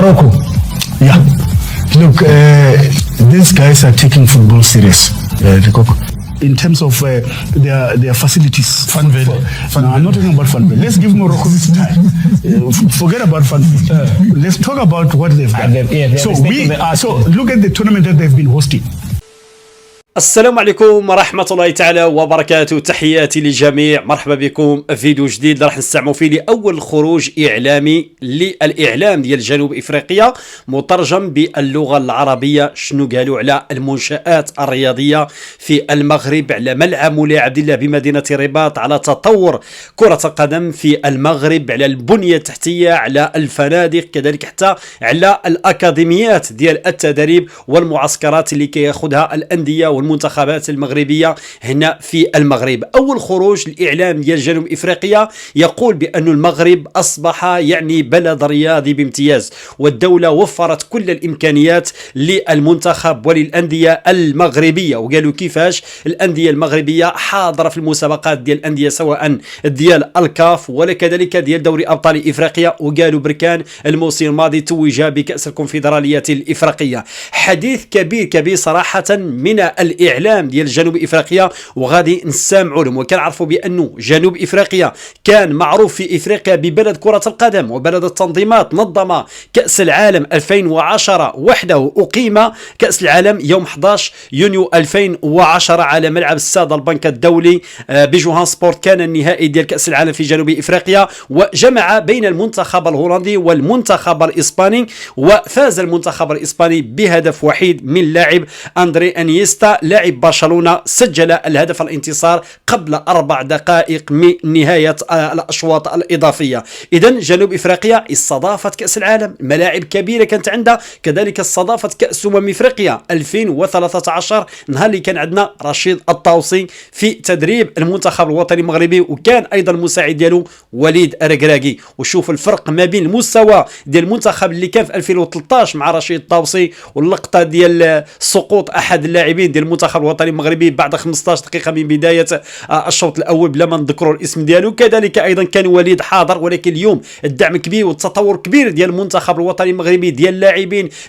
Morocco. Yeah. Look, these guys are taking football serious. In terms of their facilities. Funville. No, I'm not talking about Funville. Let's give Morocco this time. Forget about Funville. Let's talk about what they've done. So look at the tournament that they've been hosting. السلام عليكم ورحمة الله تعالى وبركاته. تحياتي للجميع، مرحبا بكم فيديو جديد راح نستعملوا فيه لأول خروج إعلامي للإعلام ديال جنوب إفريقيا مترجم باللغة العربية. شنو قالوا على المنشآت الرياضية في المغرب، على ملعب مولاي عبد الله بمدينة الرباط، على تطور كرة القدم في المغرب، على البنية التحتية، على الفنادق، كذلك حتى على الأكاديميات ديال التدريب والمعسكرات اللي كياخذها الأندية المنتخبات المغربية هنا في المغرب. أول خروج الإعلام ديال جنوب إفريقيا يقول بأن المغرب أصبح يعني بلد رياضي بامتياز، والدولة وفرت كل الإمكانيات للمنتخب وللأندية المغربية. وقالوا كيفاش الأندية المغربية حاضرة في المسابقات ديال الأندية سواء ديال الكاف ولا كذلك ديال دوري أبطال إفريقيا. وقالوا بركان الموسم الماضي توج بكأس الكونفدرالية الإفريقية. حديث كبير صراحة من الإعلام ديال جنوب إفريقيا، وغادي نسامعوا لهم. وكنعرفوا بأنه جنوب إفريقيا كان معروف في إفريقيا ببلد كرة القدم وبلد التنظيمات. نظم كأس العالم 2010 وحده، أقيم كأس العالم يوم 11 يونيو 2010 على ملعب الساد البنك الدولي بجوهانسبورت. كان النهائي ديال كأس العالم في جنوب إفريقيا، وجمع بين المنتخب الهولندي والمنتخب الإسباني، وفاز المنتخب الإسباني بهدف وحيد من لاعب أندري أنيستا لاعب برشلونة. سجل الهدف الانتصار قبل 4 دقائق من نهاية الأشواط الإضافية. إذن جنوب إفريقيا استضافت كأس العالم، ملاعب كبيرة كانت عندها، كذلك استضافت كأس إفريقيا 2013 نهار اللي كان عندنا رشيد الطاوسي في تدريب المنتخب الوطني المغربي، وكان أيضا المساعد ديالو وليد ركراكي. وشوف الفرق ما بين المستوى ديال المنتخب اللي كان في 2013 مع رشيد الطاوسي، واللقطة ديال سقوط أحد اللاعبين ديال المنتخب الوطني المغربي بعد 15 دقيقة من بداية الشوط الأول بلا ما نذكروا الاسم ديالو. كذلك أيضا كان وليد حاضر، ولكن اليوم الدعم كبير والتطور كبير ديال المنتخب الوطني المغربي، ديال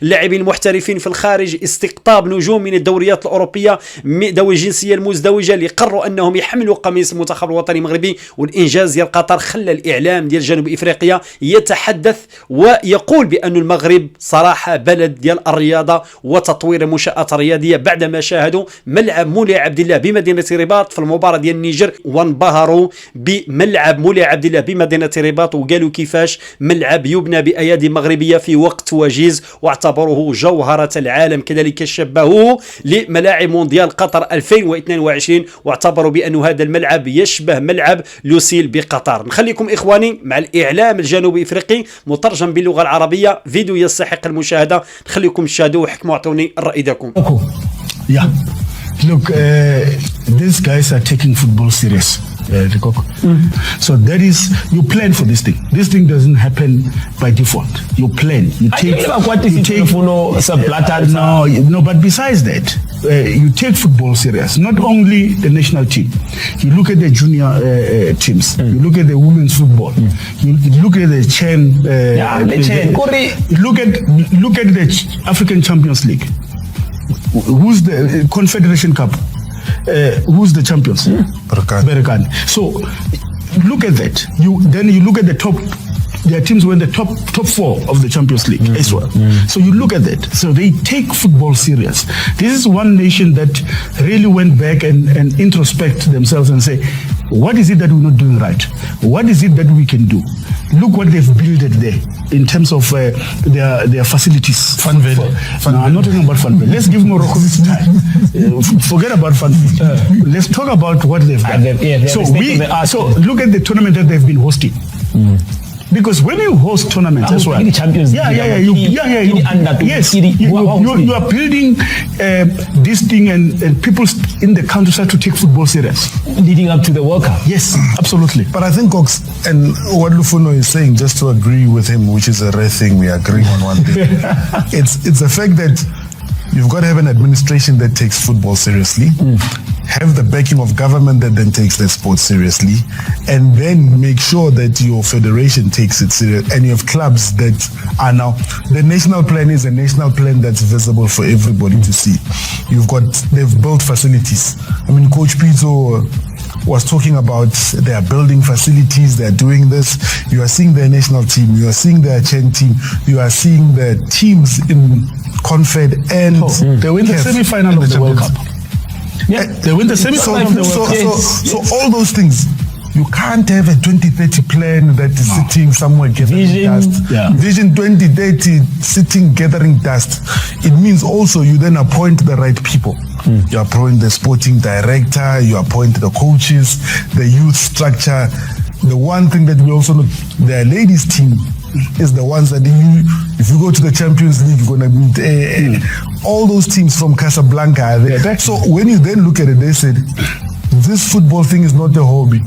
اللاعبين المحترفين في الخارج، استقطاب نجوم من الدوريات الأوروبية ذوي الجنسية المزدوجة اللي قرروا أنهم يحملوا قميص المنتخب الوطني المغربي. والإنجاز ديال قطر خلى الإعلام ديال جنوب إفريقيا يتحدث ويقول بأن المغرب صراحة بلد ديال الرياضة وتطوير المنشآت الرياضية، بعدما شاهدوا ملعب مولاي عبد الله بمدينة الرباط في المباراة ديال النيجر وانبهروا بملعب مولاي عبد الله بمدينة الرباط. وقالوا كيفاش ملعب يبنى بأيادي مغربية في وقت وجيز، واعتبروه جوهرة العالم. كذلك شبهوه لملاعب مونديال قطر 2022، واعتبروا بأن هذا الملعب يشبه ملعب لوسيل بقطر. نخليكم إخواني مع الإعلام الجنوبي إفريقي مترجم باللغة العربية، فيديو يستحق المشاهدة. نخليكم تشاهدوا وحكموا اعطوني الرأي ديالكم. Yeah, look, these guys are taking football serious. So that is, you plan for this thing. This thing doesn't happen by default. You plan. You take. No, but besides that, you take football serious. Not only the national team. You look at the junior teams. You look at the women's football. You look at the Chen. Look at the African Champions League. Who's the Confederation Cup? Who's the champions? Berkane. So look at that. Then you look at the top. Their teams were in the top 4 of the Champions League as well. So you look at that. So they take football serious. This is one nation that really went back and introspect themselves and say, what is it that we're not doing right? What is it that we can do? Look what they've built there in terms of their facilities. Funville. No, I'm not talking about Funville. Let's give Morocco this time. Forget about Funville. Let's talk about what they've done. So look at the tournament that they've been hosting. Because when you host tournaments as well, you are building this thing, and people in the country start to take football serious leading up to the World Cup. Yes, absolutely. But I think Cox, and what Lufuno is saying, just to agree with him, which is a rare thing, we agree on one thing. It's the fact that you've got to have an administration that takes football seriously. have the backing of government that then takes that sport seriously, and then make sure that your federation takes it serious, and you have clubs that are now, the national plan is a national plan that's visible for everybody to see. They've built facilities. I mean, Coach Pizzo was talking about they are building facilities, they are doing this. You are seeing their national team, you are seeing their Chen team, you are seeing the teams in Confed and they win the semi-final of the World Cup. Yeah, they win the semi-final of the World Cup. So all those things, you can't have a 2030 plan that is sitting somewhere gathering dust. Yeah. Vision 2030 sitting gathering dust. It means also you then appoint the right people. You appoint the sporting director, you appoint the coaches, the youth structure. The one thing that we also know, the ladies team is the ones that if you go to the Champions League, you're going to meet all those teams from Casablanca. So when you then look at it, they said, this football thing is not a hobby.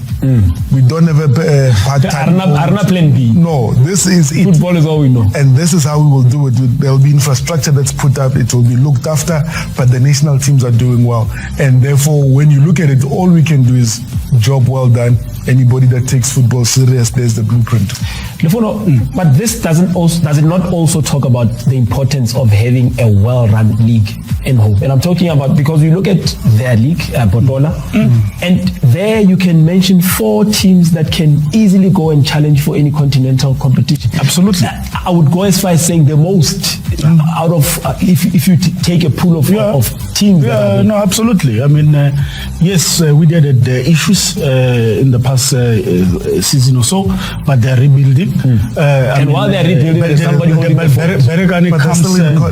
We don't have a part-time. Arna plan B. No, this is it. Football is all we know. And this is how we will do it. There will be infrastructure that's put up. It will be looked after, but the national teams are doing well. And therefore, when you look at it, all we can do is job well done. Anybody that takes football serious, there's the blueprint. Lefono, but this does it not also talk about the importance of having a well-run league in home? And I'm talking about, because you look at their league, Botola, and there you can mention 4 teams that can easily go and challenge for any continental competition. Absolutely. I would go as far as saying the most out of, if you take a pool of teams. Yeah, no, absolutely. I mean, yes, we did the issues in the past season or so, but they're rebuilding. And while they're rebuilding, there's somebody holding the fort. Bergani But comes.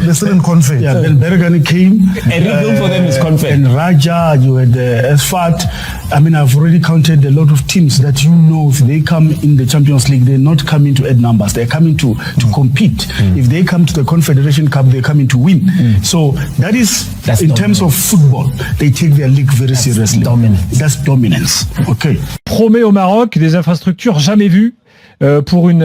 they're still in Confed. Yeah, then Bergani came. A rebuild for them is Confed. And Raja, you had Asfat. I mean, I've already counted a lot of teams that if they come in the Champions League, they're not coming to add numbers. They're coming to compete. If they come to the Confederation Cup, they're coming to win. So that's in terms of football, they take their league very seriously. That's dominance. Okay. Promet au Maroc des infrastructures jamais vues. Pour une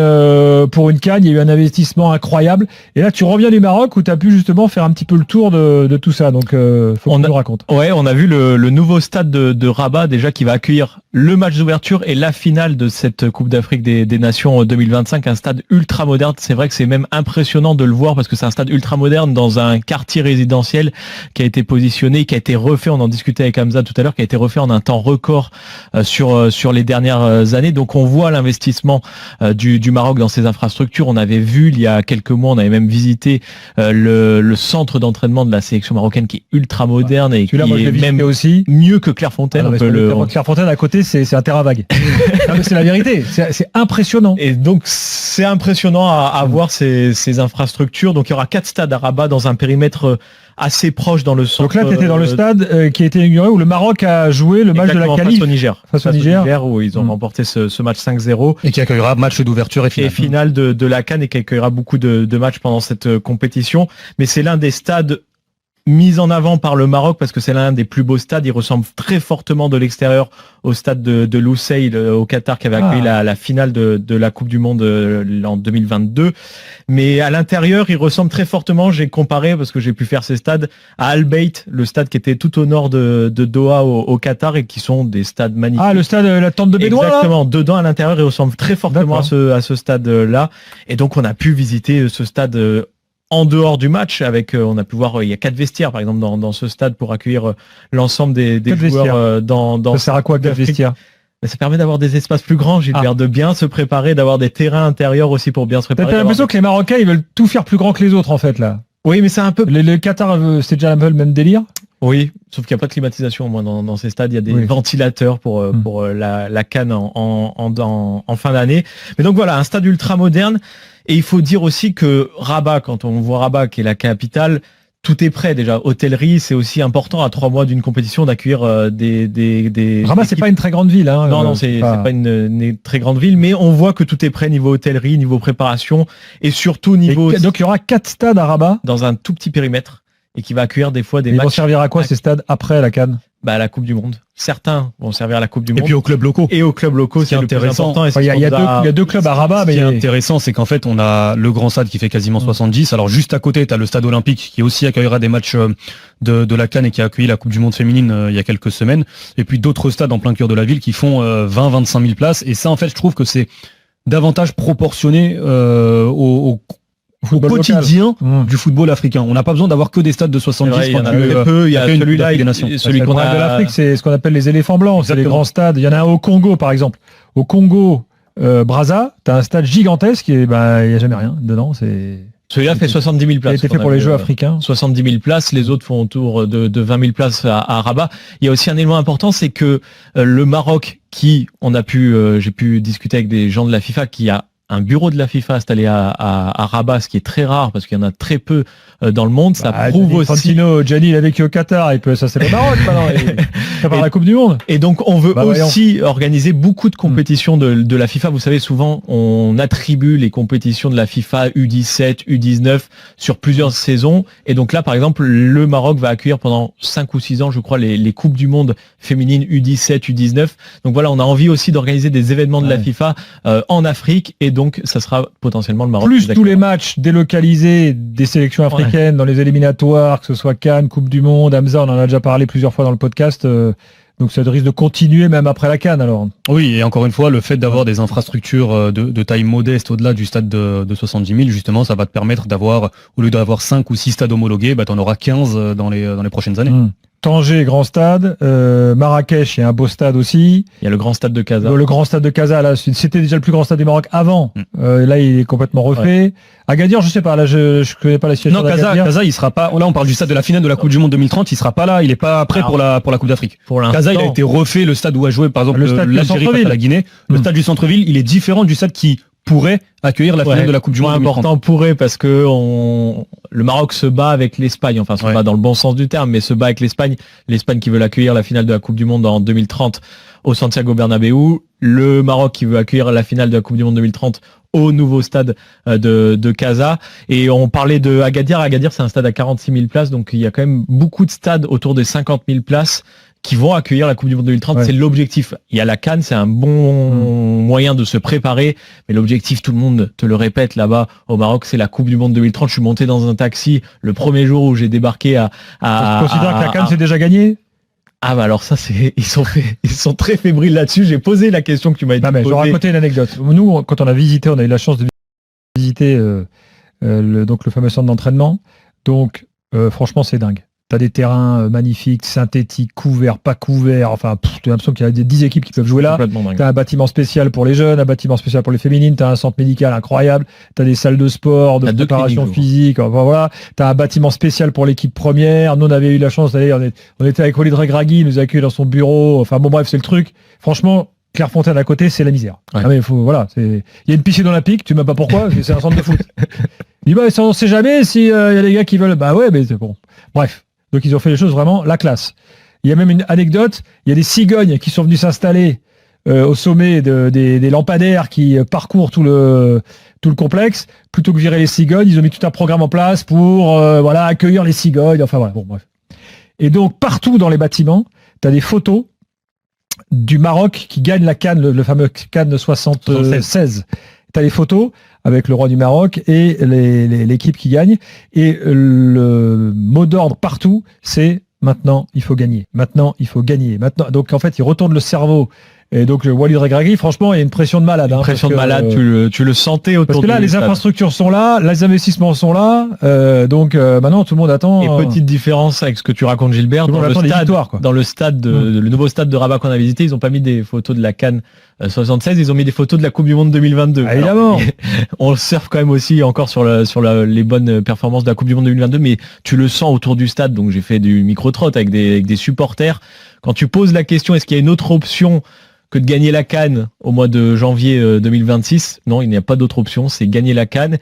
CAN, il y a eu un investissement incroyable. Et là, tu reviens du Maroc où tu as pu justement faire un petit peu le tour de tout ça. Donc, faut qu'on nous raconte. Ouais, on a vu le nouveau stade de Rabat déjà qui va accueillir le match d'ouverture et la finale de cette Coupe d'Afrique des Nations 2025. Un stade ultra moderne. C'est vrai que c'est même impressionnant de le voir parce que c'est un stade ultra moderne dans un quartier résidentiel qui a été positionné, qui a été refait. On en discutait avec Hamza tout à l'heure, qui a été refait en un temps record sur les dernières années. Donc, on voit l'investissement du Maroc dans ses infrastructures. On avait vu il y a quelques mois, on avait même visité le centre d'entraînement de la sélection marocaine qui est ultra moderne et qui est même aussi mieux que Clairefontaine. Clairefontaine à côté, c'est un terrain vague. C'est la vérité, c'est impressionnant. Et donc c'est impressionnant à voir ces infrastructures. Donc il y aura 4 stades à Rabat dans un périmètre assez proche dans le centre. Donc là, tu étais dans le stade qui a été inauguré où le Maroc a joué le match de la qualif face au Niger où ils ont remporté ce match 5-0 et qui accueillera match d'ouverture et finale de la CAN et qui accueillera beaucoup de matchs pendant cette compétition. Mais c'est l'un des stades mis en avant par le Maroc parce que c'est l'un des plus beaux stades. Il ressemble très fortement de l'extérieur au stade de Lusail au Qatar qui avait accueilli la finale de la Coupe du Monde en 2022. Mais à l'intérieur, il ressemble très fortement, j'ai comparé parce que j'ai pu faire ces stades à Al Bayt, le stade qui était tout au nord de Doha au Qatar et qui sont des stades magnifiques. Ah, le stade, la tente de Bédouin. Exactement, dedans à l'intérieur, il ressemble très fortement à ce stade-là. Et donc on a pu visiter ce stade en dehors du match, on a pu voir, il y a 4 vestiaires par exemple dans ce stade pour accueillir l'ensemble des joueurs dans. Ça sert à quoi 4 vestiaires? Ça permet d'avoir des espaces plus grands, Gilbert, de bien se préparer, d'avoir des terrains intérieurs aussi pour bien se préparer. T'as l'impression que les Marocains ils veulent tout faire plus grand que les autres en fait là. Oui, mais c'est un peu. Le Qatar, c'est déjà un peu le même délire. Oui, sauf qu'il n'y a pas de climatisation. Moi, dans ces stades, il y a des ventilateurs pour la CAN en fin d'année. Mais donc voilà, un stade ultra moderne. Et il faut dire aussi que Rabat, quand on voit Rabat qui est la capitale, tout est prêt déjà. Hôtellerie, c'est aussi important à 3 mois d'une compétition d'accueillir des Rabat, c'est pas une très grande ville. Hein, non, c'est pas une très grande ville, mais on voit que tout est prêt niveau hôtellerie, niveau préparation et surtout niveau. Donc il y aura 4 stades à Rabat dans un tout petit périmètre et qui va accueillir des fois des matchs. Ils vont servir à quoi ces stades après la CAN? à la Coupe du Monde. Certains vont servir à la Coupe du Monde. Et puis aux clubs locaux. Et aux clubs locaux, c'est intéressant. Il y a deux clubs à Rabat. Ce qui est intéressant, c'est qu'en fait, on a le grand stade qui fait quasiment 70. Alors juste à côté, tu as le stade olympique qui aussi accueillera des matchs de la CAN et qui a accueilli la Coupe du Monde féminine il y a quelques semaines. Et puis d'autres stades en plein cœur de la ville qui font 20-25 000 places. Et ça, en fait, je trouve que c'est davantage proportionné au quotidien du football africain. On n'a pas besoin d'avoir que des stades de 70. Il y en a très peu. Il y a celui-là, celui qu'on a de l'Afrique, c'est ce qu'on appelle les éléphants blancs. C'est les grands stades. Il y en a un au Congo, par exemple. Au Congo, Brazza, t'as un stade gigantesque et il y a jamais rien dedans. Celui-là fait 70 000 places. Il a été fait pour les Jeux africains. 70 000 places. Les autres font autour de 20 000 places à Rabat. Il y a aussi un élément important, c'est que le Maroc, j'ai pu discuter avec des gens de la FIFA qui a un bureau de la FIFA installé à Rabat, ce qui est très rare parce qu'il y en a très peu dans le monde. Ça prouve aussi. Gianni, il a vécu au Qatar, ça c'est le Maroc maintenant. Ça part la Coupe du Monde. Et donc on veut aussi organiser beaucoup de compétitions de la FIFA. Vous savez, souvent on attribue les compétitions de la FIFA U17, U19 sur plusieurs saisons. Et donc là, par exemple, le Maroc va accueillir pendant 5 ou 6 ans, je crois, les Coupes du Monde féminines U17, U19. Donc voilà, on a envie aussi d'organiser des événements de la FIFA en Afrique. Et donc ça sera potentiellement le Maroc. Plus tous les matchs délocalisés des sélections africaines dans les éliminatoires, que ce soit Cannes, Coupe du Monde, Hamza, on en a déjà parlé plusieurs fois dans le podcast. Donc ça risque de continuer même après la Cannes alors. Oui, et encore une fois, le fait d'avoir des infrastructures de taille modeste au-delà du stade de 70 000, justement, ça va te permettre d'avoir, au lieu d'avoir 5 ou 6 stades homologués, tu en auras 15 dans les prochaines années. Tanger, grand stade. Marrakech, il y a un beau stade aussi. Il y a le grand stade de Casa. Le grand stade de Casa, là, c'était déjà le plus grand stade du Maroc avant. Là, il est complètement refait. Ouais. Agadir, je sais pas. Là, je connais pas la situation. Non, Casa, il sera pas. Là, on parle du stade de la finale de la Coupe du Monde 2030. Il sera pas là. Il est pas prêt pour la Coupe d'Afrique. Casa, il a été refait. Le stade où a joué, par exemple, l'Algérie face à la Guinée. Le stade du centre-ville, il est différent du stade qui pourrait accueillir la finale de la Coupe du Monde 2030. Important pourrait parce que le Maroc se bat avec l'Espagne, enfin se bat dans le bon sens du terme, mais se bat avec l'Espagne qui veut accueillir la finale de la Coupe du Monde en 2030 au Santiago Bernabéu, le Maroc qui veut accueillir la finale de la Coupe du Monde 2030 au nouveau stade de Casa. Et on parlait de Agadir. Agadir, c'est un stade à 46 000 places, donc il y a quand même beaucoup de stades autour des 50 000 places qui vont accueillir la Coupe du Monde 2030, c'est l'objectif. Il y a la CAN, c'est un bon moyen de se préparer, mais l'objectif, tout le monde te le répète là-bas au Maroc, c'est la Coupe du Monde 2030. Je suis monté dans un taxi le premier jour où j'ai débarqué à tu considères que la CAN c'est déjà gagné? Ah bah alors ça ils sont très fébriles là-dessus. J'ai posé la question que tu m'as dit. Je vais raconter une anecdote. Nous, quand on a eu la chance de visiter donc le fameux centre d'entraînement. Donc franchement, c'est dingue. T'as des terrains magnifiques, synthétiques, couverts, pas couverts. Enfin, t'as l'impression qu'il y a 10 équipes qui peuvent jouer là. T'as un bâtiment spécial pour les jeunes, un bâtiment spécial pour les féminines. T'as un centre médical incroyable. T'as des salles de sport, de préparation physique. Enfin, voilà. T'as un bâtiment spécial pour l'équipe première. Nous, on avait eu la chance d'aller. On était avec Walid Regragui, il nous a accueillis dans son bureau. Enfin, bon, bref, c'est le truc. Franchement, Clairefontaine à côté, c'est la misère. Ah, mais il y a une piscine olympique. Tu sais même pas pourquoi. C'est un centre de foot. Il dit, on sait jamais s'il y a des gars qui veulent. Bah ouais, mais c'est bon. Bref. Donc ils ont fait les choses vraiment la classe. Il y a même une anecdote, il y a des cigognes qui sont venues s'installer au sommet des lampadaires qui parcourent tout le complexe. Plutôt que virer les cigognes, ils ont mis tout un programme en place pour accueillir les cigognes. Enfin voilà, bon bref. Et donc partout dans les bâtiments, tu as des photos du Maroc qui gagne la CAN, le fameux CAN 76. Tu as les photos avec le roi du Maroc et l'équipe qui gagne. Et le mot d'ordre partout, c'est maintenant, il faut gagner. Maintenant, il faut gagner. Maintenant, donc en fait, il retourne le cerveau. Et donc le Walid Regragui, franchement, il y a une pression de malade. Une pression de malade, tu le sentais autour. Parce que là, les infrastructures sont là, les investissements sont là. Donc maintenant, tout le monde attend. Et petite différence avec ce que tu racontes, Gilbert, dans le stade, le nouveau stade de Rabat qu'on a visité, ils n'ont pas mis des photos de la CAN 76, ils ont mis des photos de la Coupe du Monde 2022. Ah, évidemment. Alors, on surfe quand même aussi encore sur les bonnes performances de la Coupe du Monde 2022, mais tu le sens autour du stade. Donc j'ai fait du micro-trot avec des supporters. Quand tu poses la question, est-ce qu'il y a une autre option que de gagner la CAN au mois de janvier 2026? Non, il n'y a pas d'autre option, c'est gagner la CAN.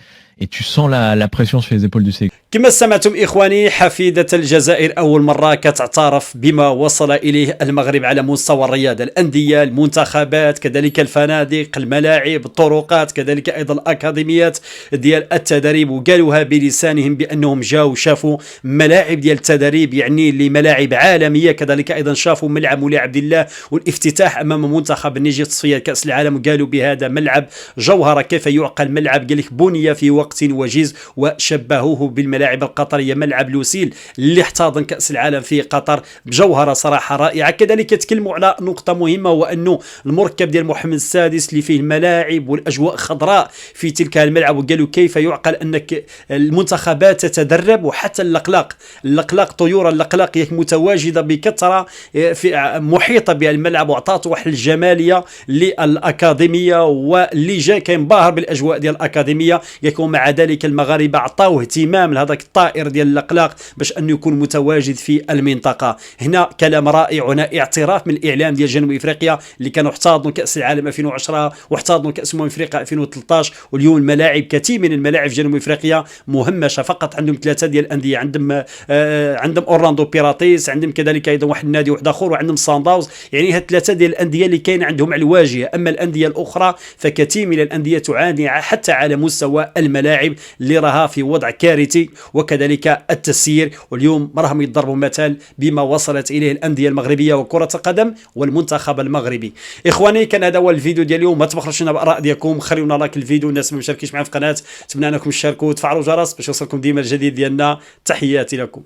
et tu sens la pression sur les épaules du sélectionneur. كما سمعتم إخواني، حفيدة الجزائر أول مرة كتعترف بما وصل إليه المغرب على مستوى الرياضة، الأندية، المنتخبات، كذلك الفنادق، الملاعب، الطرقات، كذلك أيضا الأكاديميات ديال التدريب، وقالوها بلسانهم بأنهم جاوا شافوا ملاعب ديال التدريب يعني لملاعب عالمية، كذلك أيضا شافوا ملعب مولى عبد الله والافتتاح أمام منتخب النيجر تصفية كأس العالم، قالوا بهذا ملعب جوهرة. كيف يعقل ملعب؟ قال لك بني في وقت وجيز، وشبهوه بالملاعب القطرية، ملعب لوسيل اللي احتضن كأس العالم في قطر بجوهرة صراحة رائعة. كذلك يتكلموا على نقطة مهمة، وأنه المركب ديال محمد السادس اللي فيه الملاعب والأجواء خضراء في تلك الملعب، وقالوا كيف يعقل أنك المنتخبات تتدرب وحتى اللقلاق طيور اللقلاق متواجدة بكثرة في محيطة بالملعب، وأعطاته واحد الجمالية للأكاديمية، واللي جاي كينبهر بالأجواء ديال الأكاديمية. يكون مع ذلك المغاربة عطاوه اهتمام لهذاك الطائر ديال اللقلاق باش انه يكون متواجد في المنطقه. هنا كلام رائع، هنا اعتراف من الاعلام ديال جنوب افريقيا اللي كانوا احتضنوا كاس العالم 2010 واحتضنوا كاس افريقيا 2013، واليوم الملاعب كثير من الملاعب في جنوب افريقيا مهمشه، فقط عندهم 3 ديال الانديه، عندهم اورلاندو بيراتيس، عندهم كذلك ايضا واحد النادي واحد اخر، وعندهم سانداوز، يعني هاد 3 ديال الانديه اللي كاين عندهم على الواجهه. اما الانديه الاخرى فكثير من الانديه تعاني حتى على مستوى الملاعب اللي راها في وضع كارثي، وكذلك التسيير. واليوم راهم يضربوا مثال بما وصلت اليه الانديه المغربيه وكره القدم والمنتخب المغربي. اخواني كان هذا هو الفيديو ديال اليوم، ما تبخلوش لنا باراء ديالكم، خليونا لايك الفيديو، الناس ما مشاركينش معنا في القناه اتمنى انكم تشاركوا وتفعلوا الجرس باش يوصلكم ديما الجديد ديالنا. تحياتي لكم.